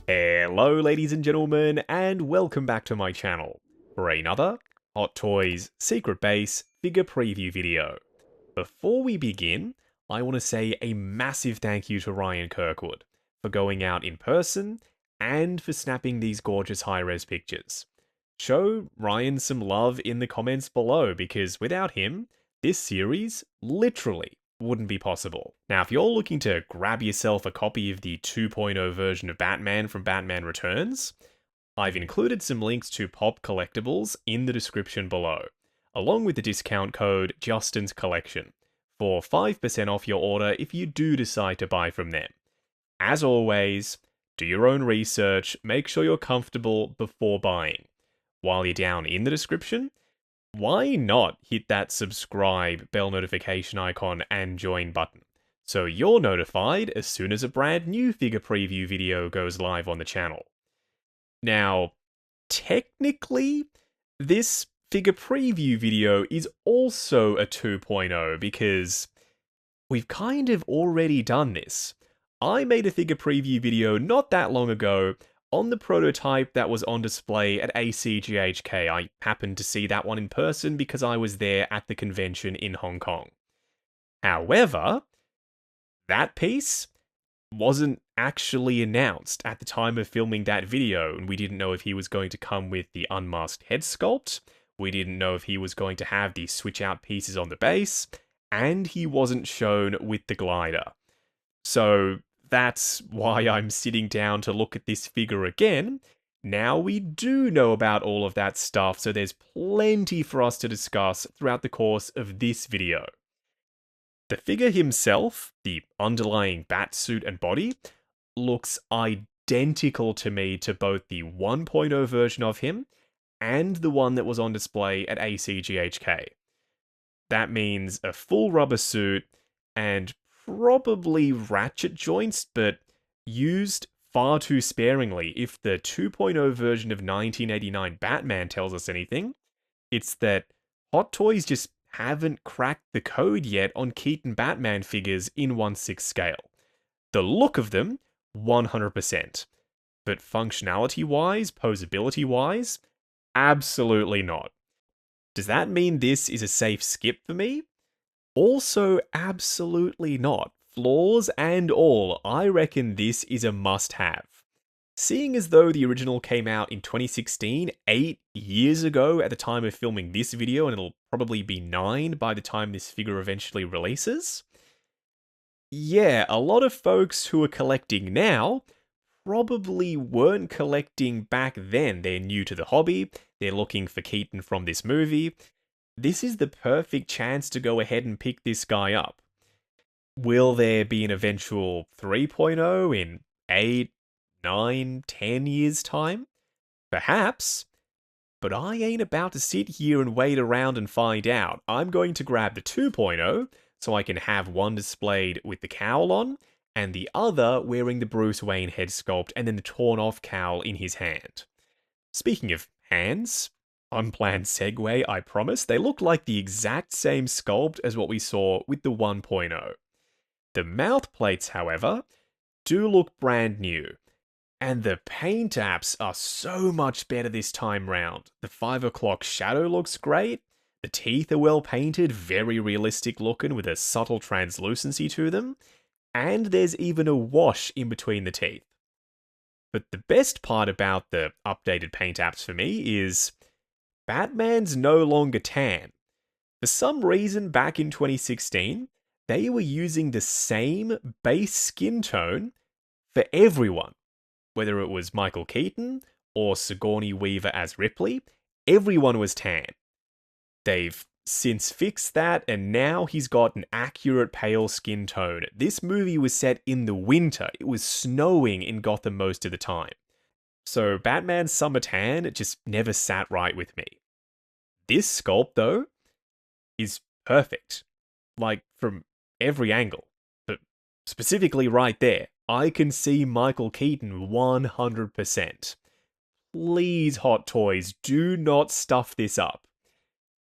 Hello ladies and gentlemen, and welcome back to my channel for another Hot Toys Secret Base figure preview video. Before we begin, I want to say a massive thank you to Ryan Kirkwood for going out in person and for snapping these gorgeous high-res pictures. Show Ryan some love in the comments below because without him, this series literally wouldn't be possible. Now, if you're looking to grab yourself a copy of the 2.0 version of Batman from Batman Returns, I've included some links to Pop Collectibles in the description below, along with the discount code Justin's Collection for 5% off your order if you do decide to buy from them. As always, do your own research, make sure you're comfortable before buying. While you're down in the description, why not hit that subscribe, bell notification icon, and join button, so you're notified as soon as a brand new figure preview video goes live on the channel. Now, technically, this figure preview video is also a 2.0 because we've kind of already done this. I made a figure preview video not that long ago on the prototype that was on display at ACGHK. I happened to see that one in person because I was there at the convention in Hong Kong. However, that piece wasn't actually announced at the time of filming that video, and we didn't know if he was going to come with the unmasked head sculpt, we didn't know if he was going to have the switch out pieces on the base, and he wasn't shown with the glider. So that's why I'm sitting down to look at this figure again. Now we do know about all of that stuff, so there's plenty for us to discuss throughout the course of this video. The figure himself, the underlying bat suit and body, looks identical to me to both the 1.0 version of him and the one that was on display at ACGHK. That means a full rubber suit and probably ratchet joints, but used far too sparingly. If the 2.0 version of 1989 Batman tells us anything, it's that Hot Toys just haven't cracked the code yet on Keaton Batman figures in 1/6 scale. The look of them, 100%. But functionality-wise, posability-wise, absolutely not. Does that mean this is a safe skip for me? Also, absolutely not. Flaws and all, I reckon this is a must-have. Seeing as though the original came out in 2016, 8 years ago at the time of filming this video, and it'll probably be 9 by the time this figure eventually releases. Yeah, a lot of folks who are collecting now probably weren't collecting back then. They're new to the hobby, they're looking for Keaton from this movie. This is the perfect chance to go ahead and pick this guy up. Will there be an eventual 3.0 in 8, 9, 10 years' time? Perhaps. But I ain't about to sit here and wait around and find out. I'm going to grab the 2.0 so I can have one displayed with the cowl on, and the other wearing the Bruce Wayne head sculpt and then the torn off cowl in his hand. Speaking of hands, unplanned segue, I promise, they look like the exact same sculpt as what we saw with the 1.0. The mouth plates, however, do look brand new. And the paint apps are so much better this time round. The 5 o'clock shadow looks great. The teeth are well painted, very realistic looking with a subtle translucency to them. And there's even a wash in between the teeth. But the best part about the updated paint apps for me is Batman's no longer tan. For some reason back in 2016, they were using the same base skin tone for everyone. Whether it was Michael Keaton or Sigourney Weaver as Ripley, everyone was tan. They've since fixed that, and now he's got an accurate pale skin tone. This movie was set in the winter. It was snowing in Gotham most of the time. So Batman's summer tan just never sat right with me. This sculpt, though, is perfect. Like, from every angle. But specifically right there. I can see Michael Keaton 100%. Please, Hot Toys, do not stuff this up.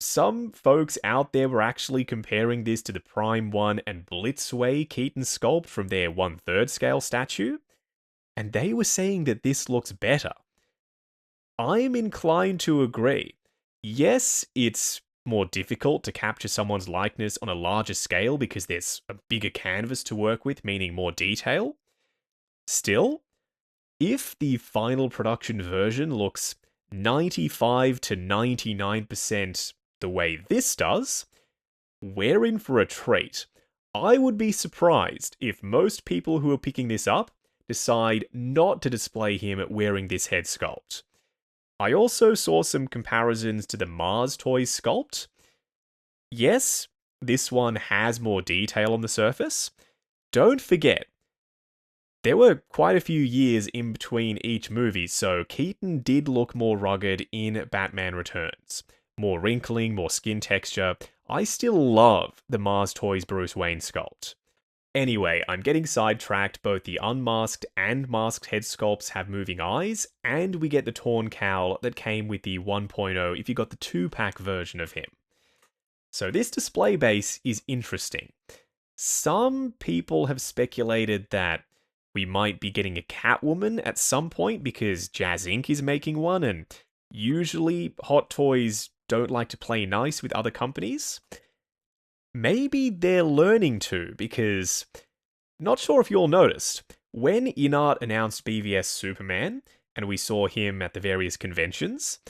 Some folks out there were actually comparing this to the Prime 1 and Blitzway Keaton sculpt from their 1/3 scale statue. and they were saying that this looks better. I'm inclined to agree. Yes, it's more difficult to capture someone's likeness on a larger scale because there's a bigger canvas to work with, meaning more detail. Still, if the final production version looks 95 to 99% the way this does, we're in for a treat. I would be surprised if most people who are picking this up decide not to display him wearing this head sculpt. I also saw some comparisons to the Mars Toys sculpt. Yes, this one has more detail on the surface. Don't forget, there were quite a few years in between each movie, so Keaton did look more rugged in Batman Returns. More wrinkling, more skin texture. I still love the Mars Toys Bruce Wayne sculpt. Anyway, I'm getting sidetracked. Both the unmasked and masked head sculpts have moving eyes, and we get the torn cowl that came with the 1.0 if you got the 2-pack version of him. So this display base is interesting. Some people have speculated that we might be getting a Catwoman at some point because Jazz Inc. is making one, and usually Hot Toys don't like to play nice with other companies. Maybe they're learning to, because not sure if you all noticed, when Inart announced BVS Superman, and we saw him at the various conventions,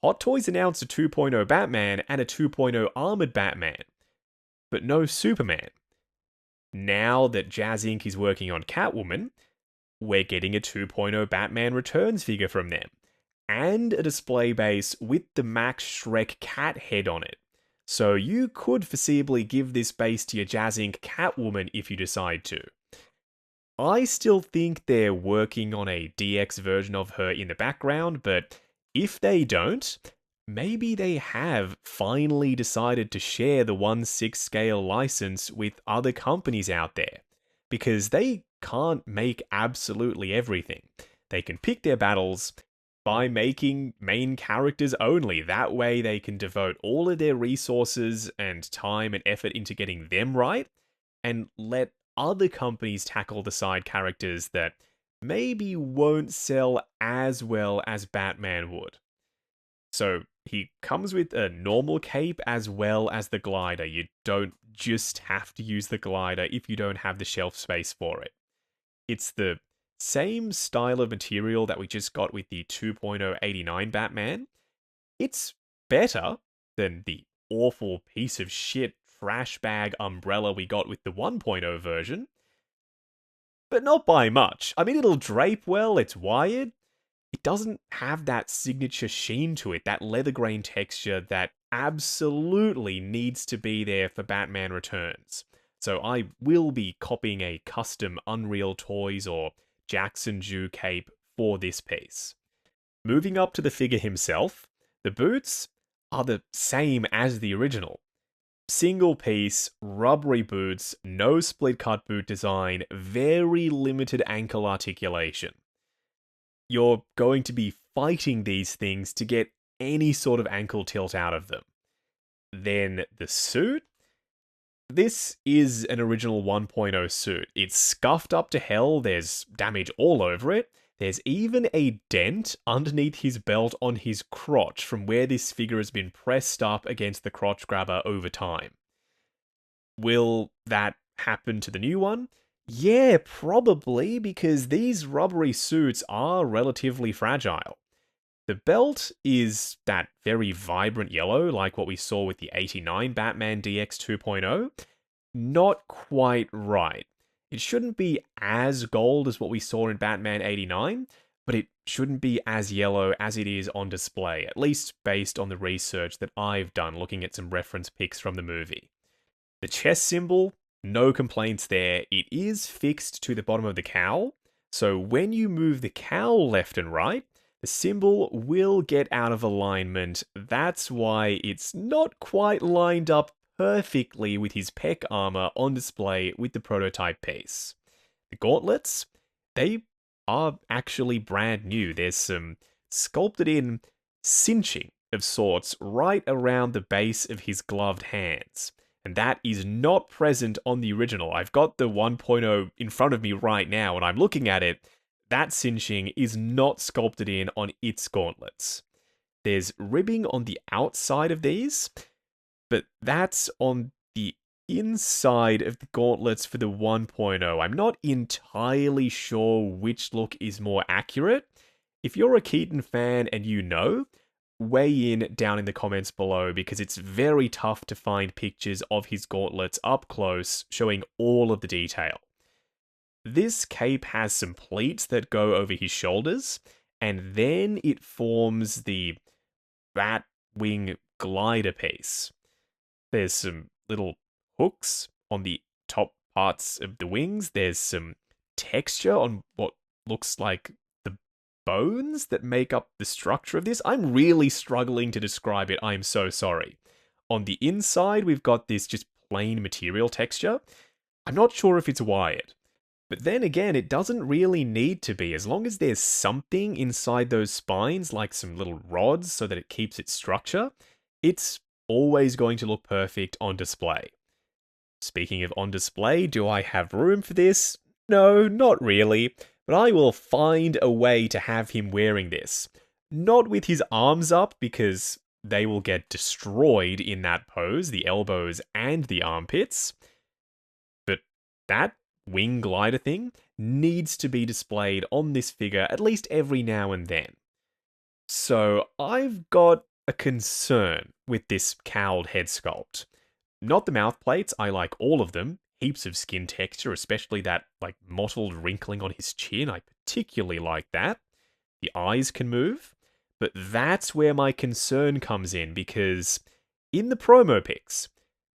Hot Toys announced a 2.0 Batman and a 2.0 Armored Batman, but no Superman. Now that Jazz Inc. is working on Catwoman, we're getting a 2.0 Batman Returns figure from them, and a display base with the Max Shrek cat head on it. So you could foreseeably give this base to your Jazz Inc. Catwoman if you decide to. I still think they're working on a DX version of her in the background, but if they don't, maybe they have finally decided to share the 1/6 scale license with other companies out there. Because they can't make absolutely everything. They can pick their battles by making main characters only. That way they can devote all of their resources and time and effort into getting them right, and let other companies tackle the side characters that maybe won't sell as well as Batman would. So he comes with a normal cape as well as the glider. You don't just have to use the glider if you don't have the shelf space for it. It's the same style of material that we just got with the 2.0 89 Batman. It's better than the awful piece of shit trash bag umbrella we got with the 1.0 version, but not by much. I mean, it'll drape well, it's wired. It doesn't have that signature sheen to it, that leather grain texture that absolutely needs to be there for Batman Returns. So I will be copying a custom Unreal Toys or Jackson Jew cape for this piece. Moving up to the figure himself, the boots are the same as the original. Single piece, rubbery boots, no split cut boot design, very limited ankle articulation. You're going to be fighting these things to get any sort of ankle tilt out of them. Then the suit. This is an original 1.0 suit. It's scuffed up to hell, there's damage all over it. There's even a dent underneath his belt on his crotch from where this figure has been pressed up against the crotch grabber over time. Will that happen to the new one? Yeah, probably, because these rubbery suits are relatively fragile. The belt is that very vibrant yellow, like what we saw with the 89 Batman DX 2.0. Not quite right. It shouldn't be as gold as what we saw in Batman 89, but it shouldn't be as yellow as it is on display, at least based on the research that I've done looking at some reference pics from the movie. The chest symbol, no complaints there. It is fixed to the bottom of the cowl, so when you move the cowl left and right, the symbol will get out of alignment. That's why it's not quite lined up perfectly with his pec armor on display with the prototype piece. The gauntlets, they are actually brand new. There's some sculpted in cinching of sorts right around the base of his gloved hands. And that is not present on the original. I've got the 1.0 in front of me right now and I'm looking at it. that cinching is not sculpted in on its gauntlets. There's ribbing on the outside of these, but that's on the inside of the gauntlets for the 1.0. I'm not entirely sure which look is more accurate. If you're a Keaton fan and you know, weigh in down in the comments below, because it's very tough to find pictures of his gauntlets up close showing all of the detail. This cape has some pleats that go over his shoulders, and then it forms the bat wing glider piece. There's some little hooks on the top parts of the wings. There's some texture on what looks like the bones that make up the structure of this. I'm really struggling to describe it. I'm so sorry. On the inside, we've got this just plain material texture. I'm not sure if it's wired. But then again, it doesn't really need to be, as long as there's something inside those spines, like some little rods so that it keeps its structure. It's always going to look perfect on display. Speaking of on display, do I have room for this? No, not really, but I will find a way to have him wearing this. Not with his arms up, because they will get destroyed in that pose, the elbows and the armpits. But that wing glider thing needs to be displayed on this figure at least every now and then. So I've got a concern with this cowled head sculpt. Not the mouth plates, I like all of them. Heaps of skin texture, especially that like mottled wrinkling on his chin. I particularly like that. The eyes can move. But that's where my concern comes in, because in the promo pics,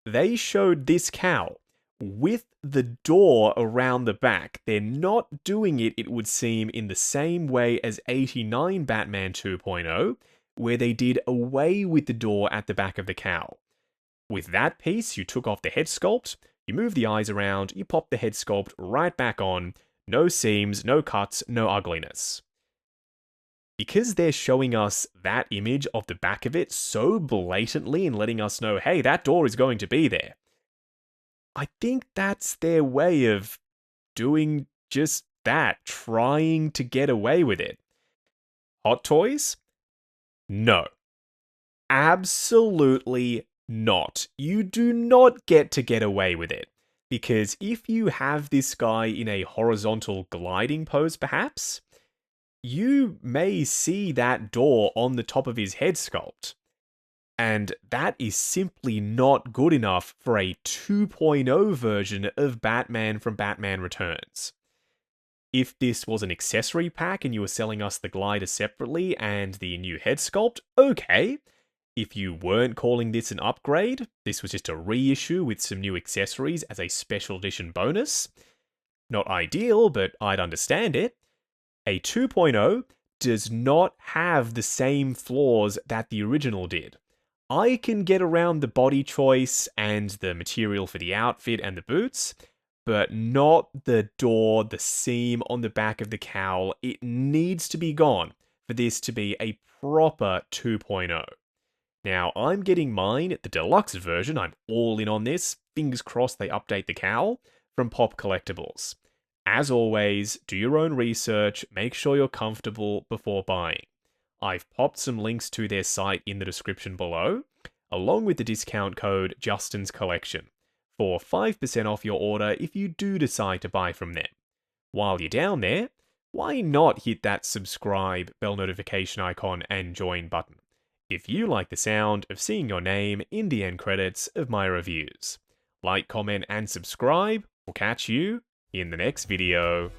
they showed this cowl with the door around the back. They're not doing it, it would seem, in the same way as 89 Batman 2.0, where they did away with the door at the back of the cowl. With that piece, you took off the head sculpt, you move the eyes around, you pop the head sculpt right back on, no seams, no cuts, no ugliness. Because they're showing us that image of the back of it so blatantly and letting us know, hey, that door is going to be there, I think that's their way of doing just that, trying to get away with it. Hot Toys? No. Absolutely not. You do not get away with it. Because if you have this guy in a horizontal gliding pose, perhaps, you may see that door on the top of his head sculpt. And that is simply not good enough for a 2.0 version of Batman from Batman Returns. If this was an accessory pack and you were selling us the glider separately and the new head sculpt, okay. If you weren't calling this an upgrade, this was just a reissue with some new accessories as a special edition bonus. Not ideal, but I'd understand it. A 2.0 does not have the same flaws that the original did. I can get around the body choice and the material for the outfit and the boots, but not the door, the seam on the back of the cowl. It needs to be gone for this to be a proper 2.0. Now, I'm getting mine, the deluxe version, I'm all in on this, fingers crossed they update the cowl, from Pop Collectibles. As always, do your own research, make sure you're comfortable before buying. I've popped some links to their site in the description below, along with the discount code Justin's Collection, for 5% off your order if you do decide to buy from them. While you're down there, why not hit that subscribe, bell notification icon, and join button, if you like the sound of seeing your name in the end credits of my reviews. Like, comment, and subscribe. We'll catch you in the next video.